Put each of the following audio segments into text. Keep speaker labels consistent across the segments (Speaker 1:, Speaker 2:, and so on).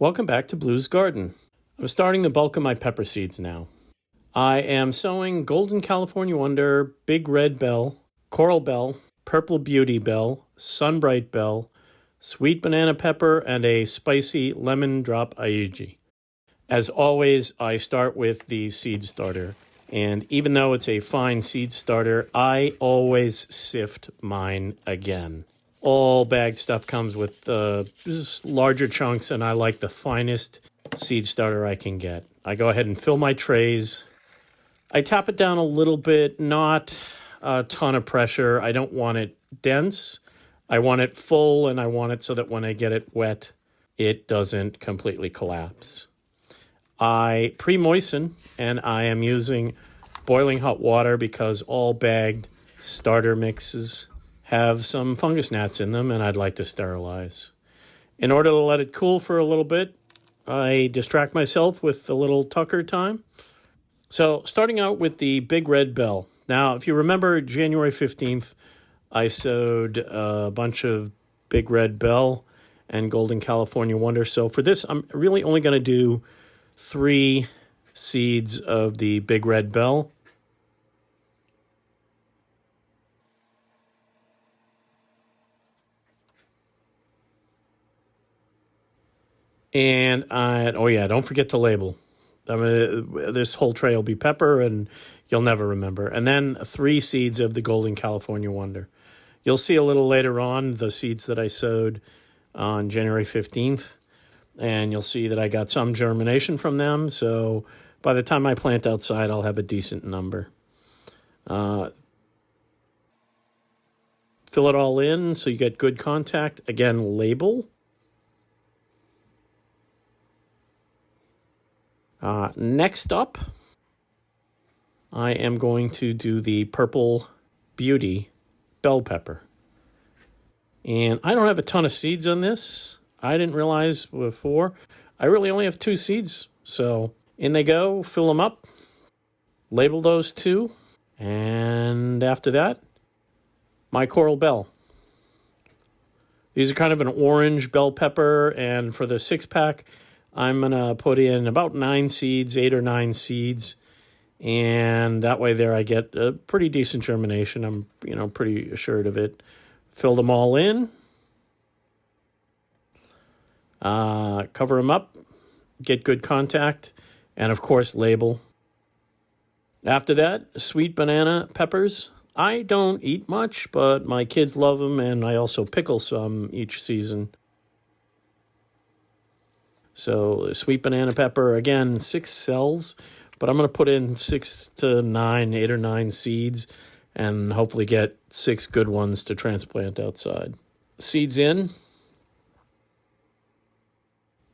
Speaker 1: Welcome back to Blue's Garden. I'm starting the bulk of my pepper seeds now. I am sowing Golden California Wonder, Big Red Bell, Coral Bell, Purple Beauty Bell, Sunbright Bell, Sweet Banana Pepper, and a spicy Lemon Drop Aiji. As always, I start with the seed starter. And even though it's a fine seed starter, I always sift mine again. All bagged stuff comes with just larger chunks, and I like the finest seed starter I can get. I go ahead and fill my trays. I tap it down a little bit, not a ton of pressure. I don't want it dense. I want it full, and I want it so that when I get it wet, it doesn't completely collapse. I pre-moisten, and I am using boiling hot water because all bagged starter mixes have some fungus gnats in them, and I'd like to sterilize. In order to let it cool for a little bit, I distract myself with a little tucker time. So starting out with the Big Red Bell. Now, if you remember January 15th, I sowed a bunch of Big Red Bell and Golden California Wonder. So for this, I'm really only going to do 3 seeds of the Big Red Bell. And don't forget to label. I mean, this whole tray will be pepper, and you'll never remember. And then 3 seeds of the Golden California Wonder. You'll see a little later on the seeds that I sowed on January 15th, and you'll see that I got some germination from them. So by the time I plant outside, I'll have a decent number. Fill it all in so you get good contact. Again, label. Next up, I am going to do the Purple Beauty Bell Pepper. And I don't have a ton of seeds on this. I didn't realize before. I really only have 2 seeds. So in they go, fill them up, label those 2. And after that, my Coral Bell. These are kind of an orange bell pepper. And for the 6-pack, I'm going to put in about 9 seeds, 8 or 9 seeds. And that way there I get a pretty decent germination. I'm, pretty assured of it. Fill them all in. Cover them up. Get good contact. And, of course, label. After that, Sweet Banana Peppers. I don't eat much, but my kids love them, and I also pickle some each season. So Sweet Banana Pepper, again, 6 cells, but I'm going to put in 6 to 9, 8 or 9 seeds, and hopefully get 6 good ones to transplant outside. Seeds in.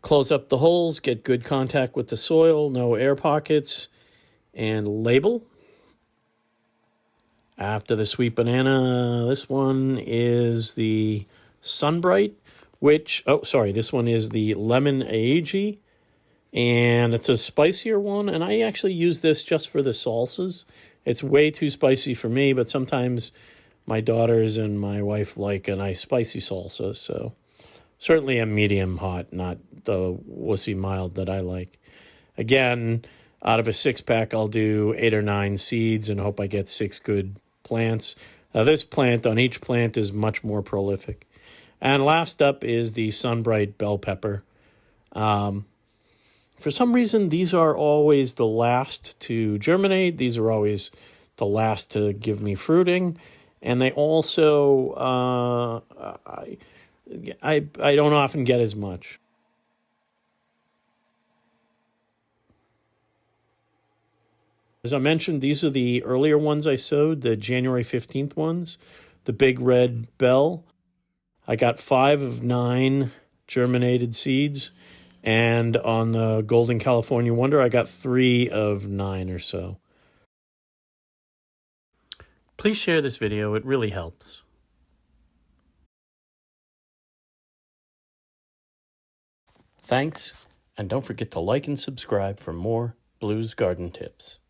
Speaker 1: Close up the holes, get good contact with the soil, no air pockets, and label. After the Sweet Banana, this one is the Sunbright. This one is the Lemon Aiji, and it's a spicier one, and I actually use this just for the salsas. It's way too spicy for me, but sometimes my daughters and my wife like a nice spicy salsa, so certainly a medium hot, not the wussy mild that I like. Again, out of a 6-pack, I'll do 8 or 9 seeds and hope I get 6 good plants. This plant, on each plant, is much more prolific. And last up is the Sunbright Bell Pepper. For some reason, these are always the last to germinate. These are always the last to give me fruiting. And they also, I don't often get as much. As I mentioned, these are the earlier ones I sowed, the January 15th ones, the Big Red Bell. I got 5 of 9 germinated seeds, and on the Golden California Wonder, I got 3 of 9 or so. Please share this video. It really helps. Thanks, and don't forget to like and subscribe for more Blue's Garden Tips.